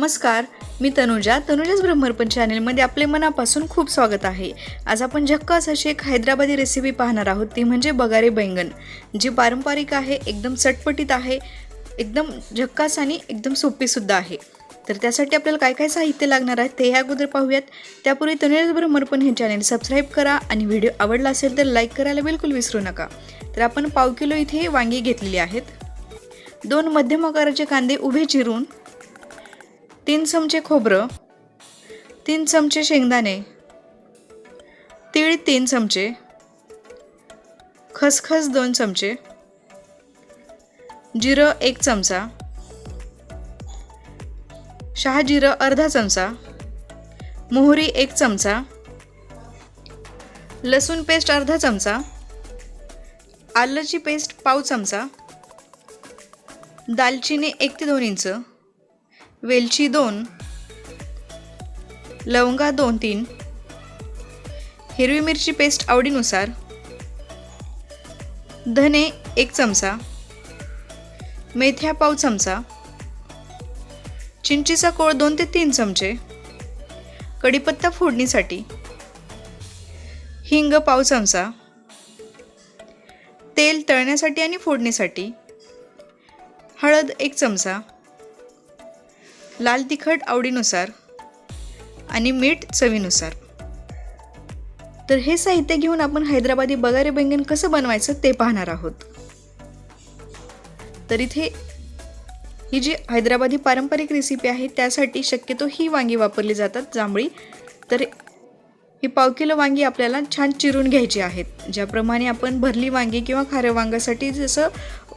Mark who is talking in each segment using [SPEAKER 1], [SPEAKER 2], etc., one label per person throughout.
[SPEAKER 1] नमस्कार, मी तनुजाच ब्रह्मर्पण चॅनलमध्ये आपले मनापासून खूप स्वागत आहे। आज आपण झक्कास अशी एक हैदराबादी रेसिपी पाहणार आहोत, ती म्हणजे बघारे-बैंगन, जी पारंपरिक आहे, एकदम चटपटीत आहे, एकदम झक्कास आणि एकदम सोपी सुद्धा आहे। तर त्यासाठी आपल्याला काय काय साहित्य लागणार आहे ते अगोदर पाहूयात। त्यापूर्वी तनुजाच ब्रह्मर्पण हे चॅनल सबस्क्राइब करा आणि व्हिडिओ आवडला असेल तर लाईक करायला बिलकुल विसरू नका। तर आपण पाव किलो इथे वांगी घेतलेली आहेत, 2 मध्यम आकाराचे कांदे उभे चिरून, 3 चमचे खोबरं, 3 चमचे शेंगदाणे, तीळ 3 चमचे, खसखस 2 चमचे, जिरं 1 चमचा, शहाजिरं अर्धा चमचा, मोहरी 1 चमचा, लसूण पेस्ट अर्धा चमचा, आल्याची पेस्ट पाव चमचा, दालचिनी 1 ते 2 इंच, वेलची 2, लवंगा 2-3, हिरवी मिरची पेस्ट आवडीनुसार, धने 1 चमचा, मेथ्या पाव चमचा, चिंचेचा कोळ 2 ते 3 चमचे, कढीपत्ता फोडणीसाठी, हिंग पाव चमचा, तेल तळण्यासाठी आणि फोडणीसाठी, हळद 1 चमचा, लाल तिखट आवडीनुसार आणि मीठ चवीनुसार। तर हे साहित्य घेऊन आपण हैदराबादी बघारे-बैंगन कसं बनवायचं ते पाहणार आहोत। तर इथे ही जी हैदराबादी पारंपरिक रेसिपी आहे त्यासाठी शक्यतो ही वांगी वापरली जातात, जांभळी। तर ही पाव किलो वांगी आपल्याला छान चिरून घ्यायची आहेत, ज्याप्रमाणे आपण भरली वांगी किंवा खाऱ्या वांग्यासाठी जसं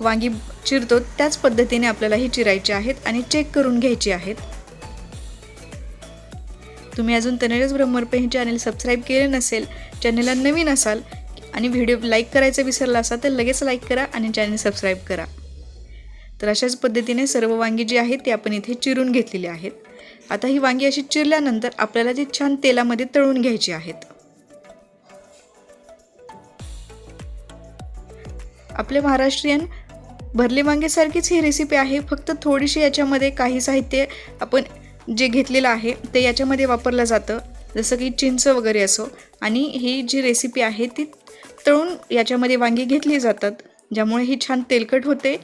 [SPEAKER 1] वांगी चिरतो त्याच पद्धतीने आपल्याला ही चिरायची आहेत आणि चेक करून घ्यायची आहेत। तुम्ही अजून तनुजाच ब्रह्मर्पण हे चॅनल सबस्क्राइब केले नसेल, चॅनलला नवीन असाल आणि व्हिडिओ लाईक करायचं विसरला असाल तर लगेच लाईक करा आणि चॅनल सबस्क्राइब करा। तर अशाच पद्धतीने सर्व वांगी जी आहेत ते आपण इथे चिरून घेतलेली आहेत। आता ही वांगी अशी चिरल्यानंतर आपल्याला ती छान तेलामध्ये तळून घ्यायची आहेत। आपल्या महाराष्ट्रीयन भरले वांग्यासारखीच ही रेसिपी आहे, फक्त थोडीशी याच्यामध्ये काही साहित्य आपण जे घेतलेलं आहे ते याच्यामध्ये वापरलं जातं, जसं की चिंच वगैरे असो। आणि ही जी रेसिपी आहे ती तळून याच्यामध्ये वांगी घेतली जातात, ज्यामुळे ही छान तेलकट होते।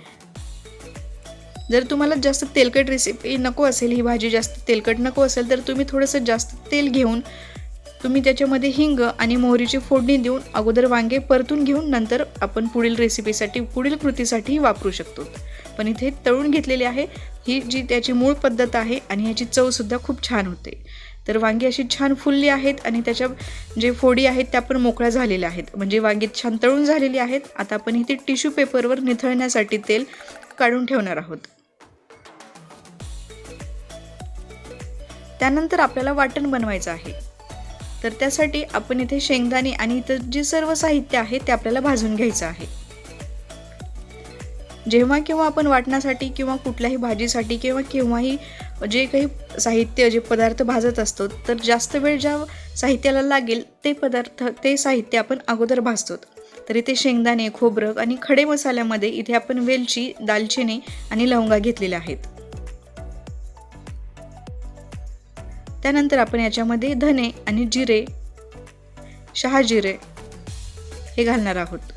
[SPEAKER 1] जर तुम्हाला जास्त तेलकट रेसिपी नको असेल, ही भाजी जास्त तेलकट नको असेल तर तुम्ही थोडंसं जास्त तेल घेऊन तुम्ही त्याच्यामध्ये हिंग आणि मोहरीची फोडणी देऊन अगोदर वांगे परतून घेऊन नंतर आपण पुढील रेसिपीसाठी पुढील कृतीसाठी वापरू शकतो। पण इथे तळून घेतलेली आहे, ही जी त्याची मूळ पद्धत आहे आणि याची चवसुद्धा खूप छान होते। तर वांगी अशी छान फुलली आहेत आणि त्याच्या जे फोडी आहेत त्या पण मोकळ्या झालेल्या आहेत, म्हणजे वांगी छान तळून झालेली आहेत। आता आपण इथे टिश्यू पेपरवर निथळण्यासाठी तेल काढून ठेवणार आहोत। त्यानंतर आपल्याला वाटण बनवायचं आहे, तर त्यासाठी आपण इथे शेंगदाणे आणि इतर जे सर्व साहित्य आहे ते आपल्याला भाजून घ्यायचं आहे। जेव्हा केव्हा आपण वाटण्यासाठी किंवा कुठल्याही भाजीसाठी किंवा केव्हाही जे काही साहित्य जे पदार्थ भाजत असतो तर जास्त वेळ ज्या साहित्याला लागेल ते साहित्य आपण अगोदर भाजतो। तर इथे शेंगदाणे, खोबरं आणि खडे मसाल्यामध्ये इथे आपण वेलची, दालचिनी आणि लवंगा घेतलेल्या आहेत। त्यानंतर आपण याच्यामध्ये धने आणि जिरे, शहाजिरे हे घालणार आहोत।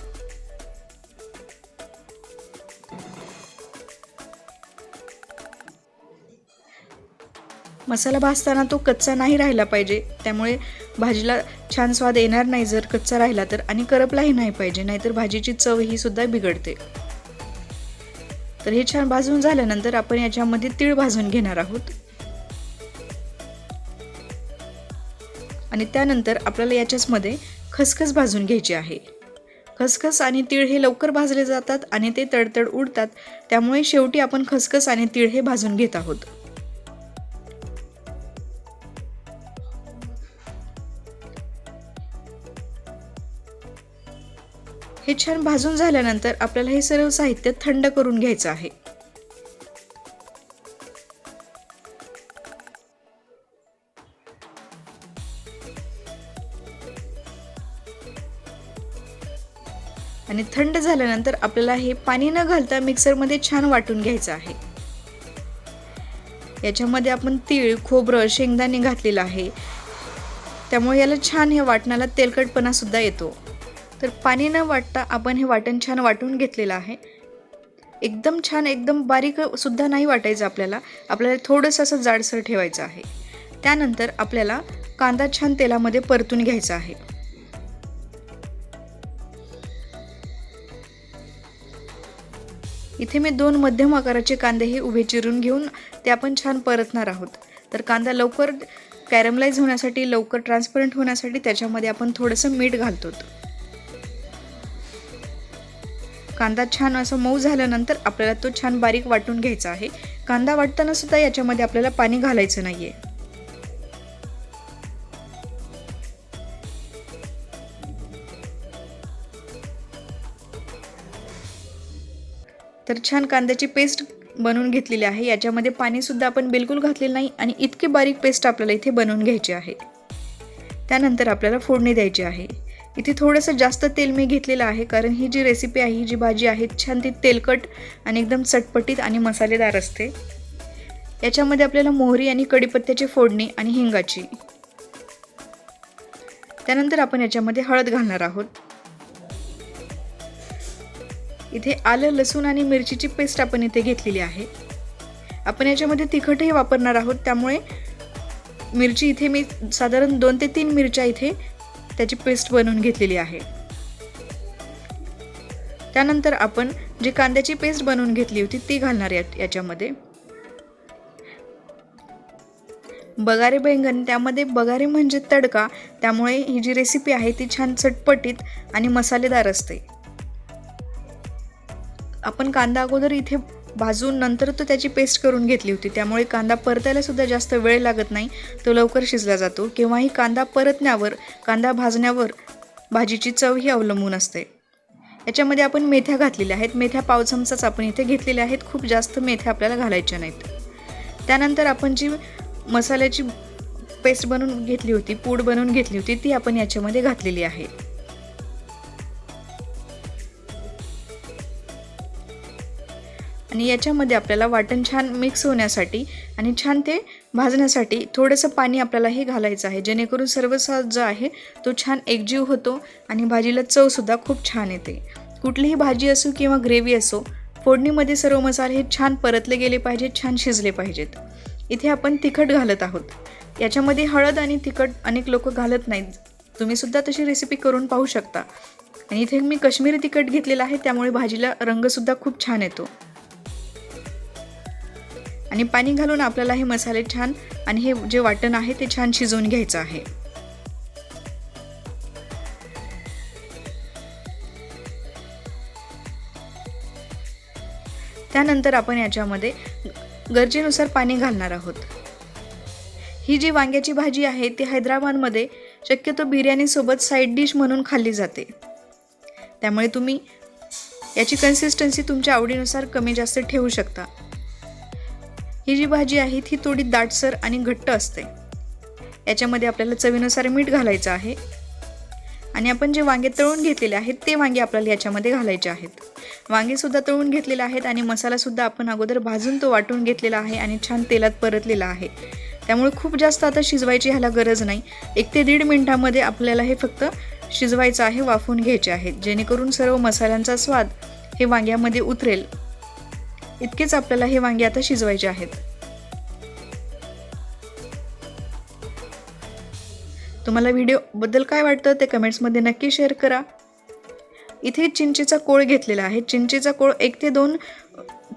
[SPEAKER 1] मसाला भाजताना तो कच्चा नाही राहिला पाहिजे, त्यामुळे भाजीला छान स्वाद येणार नाही जर कच्चा राहिला तर, आणि करपलाही नाही पाहिजे, नाहीतर भाजीची चव ही सुद्धा बिघडते। तर हे छान भाजून झाल्यानंतर आपण याच्यामध्ये तीळ भाजून घेणार आहोत आणि त्यानंतर आपल्याला याच्यामध्ये खसखस भाजून घ्यायची आहे। खसखस आणि तीळ हे लवकर भाजले जातात आणि ते तडतड उडतात, त्यामुळे शेवटी आपण खसखस आणि तीळ हे भाजून घेत आहोत। हे छान भाजून झाल्यानंतर आपल्याला हे सर्व साहित्य थंड करून घ्यायचं आहे। आणि थंड झाल्यानंतर आपल्याला हे पाणी न घालता मिक्सरमध्ये छान वाटून घ्यायचं आहे। याच्यामध्ये आपण तीळ, खोबरं, शेंगदाणे घातलेलं आहे, त्यामुळे याला छान हे वाटणाला तेलकटपणा सुद्धा येतो. तर पाणी न वाटता आपण हे वाटण छान वाटून घेतलेलं आहे. एकदम छान, एकदम बारीक सुद्धा नाही वाटायचं आपल्याला थोडंसं असं जाडसर ठेवायचं आहे. त्यानंतर आपल्याला कांदा छान तेलामध्ये परतून घ्यायचा आहे. इथे मी 2 मध्यम आकाराचे कांदे हे उभे चिरून घेऊन ते आपण छान परतणार आहोत. तर कांदा लवकर कॅरमलाइज होण्यासाठी, लवकर ट्रान्सपरंट होण्यासाठी त्याच्यामध्ये आपण थोडंसं मीठ घालतो. कांदा छान असं मऊ झाल्यानंतर आपल्याला तो छान बारीक वाटून घ्यायचा आहे. कांदा वाटताना सुद्धा याच्यामध्ये आपल्याला पाणी घालायचं नाहीये. तर छान कांद्याची पेस्ट बनवून घेतलेली आहे. याच्यामध्ये पाणी सुद्धा आपण बिलकुल घातलेलं नाही आणि इतकी बारीक पेस्ट आपल्याला इथे बनवून घ्यायची आहे. त्यानंतर आपल्याला फोडणी द्यायची आहे. इथे थोडंसं जास्त तेल मी घेतलेलं आहे, कारण ही जी रेसिपी आहे, ही जी भाजी आहे, छान ती तेलकट आणि एकदम चटपटीत आणि मसालेदार असते. याच्यामध्ये आपल्याला मोहरी आणि कढीपत्त्याची फोडणी आणि हिंगाची. त्यानंतर आपण याच्यामध्ये हळद घालणार आहोत. इथे आलं, लसूण आणि मिरचीची पेस्ट आपण इथे घेतलेली आहे. आपण याच्यामध्ये तिखटही वापरणार आहोत, त्यामुळे मिरची इथे मी साधारण 2 ते 3 मिरच्या इथे त्याची पेस्ट बनवून घेतलेली आहे. त्यानंतर आपण जी कांद्याची पेस्ट बनवून घेतली होती ती घालणार याच्यामध्ये. बघारे बैंगन, त्यामध्ये बघारे म्हणजे तडका, त्यामुळे ही जी रेसिपी आहे ती छान चटपटीत आणि मसालेदार असते. आपण कांदा अगोदर इथे भाजून नंतर तो त्याची पेस्ट करून घेतली होती, त्यामुळे कांदा परतायला सुद्धा जास्त वेळ लागत नाही, तो लवकर शिजला जातो. केव्हाही कांदा परतण्यावर, कांदा भाजण्यावर भाजीची चव ही अवलंबून असते. याच्यामध्ये आपण मेथ्या घातलेल्या आहेत. मेथ्या पाव चमचाच आपण इथे घेतलेल्या आहेत. खूप जास्त मेथ्या आपल्याला घालायच्या नाहीत. त्यानंतर आपण जी मसाल्याची पेस्ट बनवून घेतली होती, पूड बनवून घेतली होती, ती आपण याच्यामध्ये घातलेली आहे. आणि याच्यामध्ये आपल्याला वाटण छान मिक्स होण्यासाठी आणि छान ते भाजण्यासाठी थोडंसं पाणी आपल्याला हे घालायचं आहे, जेणेकरून सर्व जो आहे तो छान एकजीव होतो आणि भाजीला चवसुद्धा खूप छान येते. कुठलीही भाजी असो किंवा ग्रेव्ही असो, फोडणीमध्ये सर्व मसाले हे छान परतले गेले पाहिजेत, छान शिजले पाहिजेत. इथे आपण तिखट घालत आहोत. याच्यामध्ये हळद आणि तिखट अनेक लोक घालत नाहीत. तुम्ही सुद्धा तशी रेसिपी करून पाहू शकता. आणि इथे मी काश्मीरी तिखट घेतलेलं आहे, त्यामुळे भाजीला रंगसुद्धा खूप छान येतो. आणि पाणी घालून आपल्याला हे मसाले छान आणि हे जे वाटण आहे ते छान शिजवून घ्यायचं आहे. त्यानंतर आपण याच्यामध्ये गरजेनुसार पाणी घालणार आहोत. ही जी वांग्याची भाजी आहे ती हैदराबादमध्ये शक्यतो बिर्याणीसोबत साईड डिश म्हणून खाल्ली जाते, त्यामुळे तुम्ही याची कन्सिस्टन्सी तुमच्या आवडीनुसार कमी जास्त ठेवू शकता. ही जी भाजी आहे ती थोडी दाटसर आणि घट्ट असते. याच्यामध्ये आपल्याला चवीनुसार मीठ घालायचं आहे. आणि आपण जे वांगे तळून घेतलेले आहेत ते वांगे आपल्याला याच्यामध्ये घालायचे आहेत. वांगेसुद्धा तळून घेतलेले आहेत आणि मसालासुद्धा आपण अगोदर भाजून तो वाटून घेतलेला आहे आणि छान तेलात परतलेला आहे. त्यामुळे खूप जास्त आता शिजवायची ह्याला गरज नाही. 1 ते 1.5 मिनिटामध्ये आपल्याला हे फक्त शिजवायचं आहे, वाफवून घ्यायचे आहे, जेणेकरून सर्व मसाल्यांचा स्वाद हे वांग्यामध्ये उतरेल. इतकेच आपल्याला हे वांगे आता शिजवायचे आहेत. तुम्हाला व्हिडिओबद्दल काय वाटतं ते कमेंट्समध्ये नक्की शेअर करा. इथे चिंचेचा कोळ घेतलेला आहे. चिंचेचा कोळ 1 ते 2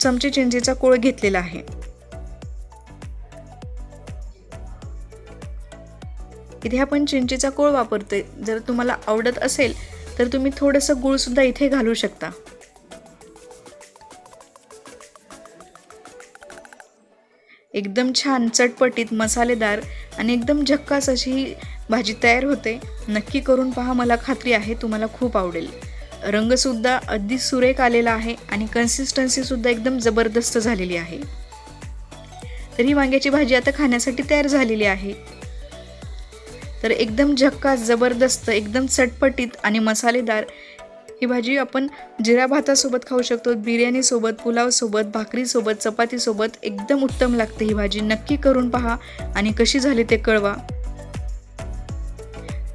[SPEAKER 1] चमचे चिंचेचा कोळ घेतलेला आहे. इथे आपण चिंचेचा कोळ वापरतोय. जर तुम्हाला आवडत असेल तर तुम्ही थोडंसं गूळ सुद्धा इथे घालू शकता. एकदम छान चटपटीत मसालेदार आणि एकदम झक्कास अशी ही भाजी तयार होते. नक्की करून पहा, मला खात्री आहे तुम्हाला खूप आवडेल. रंगसुद्धा अगदी सुरेख आलेला आहे आणि कन्सिस्टन्सीसुद्धा एकदम जबरदस्त झालेली आहे. तर ही वांग्याची भाजी आता खाण्यासाठी तयार झालेली आहे. तर एकदम झक्कास, जबरदस्त, एकदम चटपटीत आणि मसालेदार ही भाजी आपण जिरा भातासोबत खाऊ शकतो, बिर्याणीसोबत, पुलावसोबत, भाकरीसोबत, चपातीसोबत एकदम उत्तम लागते ही भाजी. नक्की करून पहा आणि कशी झाली ते कळवा.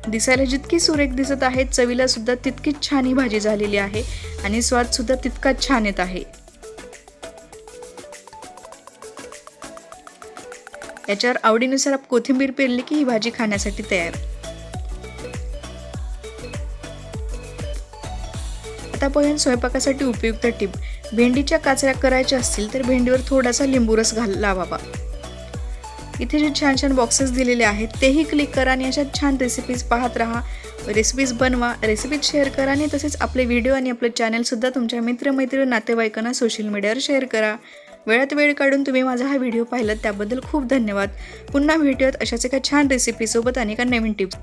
[SPEAKER 1] दिसायला जितकी सुरेख दिसत आहे, चवीला सुद्धा तितकीच छान ही भाजी झालेली आहे आणि स्वाद सुद्धा तितकाच छान येत आहे. याच्यावर आवडीनुसार कोथिंबीर पेरली की ही भाजी खाण्यासाठी तयार. आता पाहूया स्वयंपाकासाठी उपयुक्त टिप. भेंडीच्या काचऱ्या करायच्या असतील तर भेंडीवर थोडासा लिंबूरस लावावा. इथे जे छान छान बॉक्सेस दिलेले आहेत तेही क्लिक करा आणि अशा छान रेसिपीज पाहत राहा. रेसिपीज बनवा, रेसिपीज शेअर करा आणि तसेच आपले व्हिडिओ आणि आपलं चॅनलसुद्धा तुमच्या मित्रमैत्रीण नातेवाईकांना सोशल मीडियावर शेअर करा. वेळात वेळ काढून तुम्ही माझा हा व्हिडिओ पाहिलात त्याबद्दल खूप धन्यवाद. पुन्हा भेटूयात अशाच एका छान रेसिपीसोबत आणि एका नवीन टिप्स.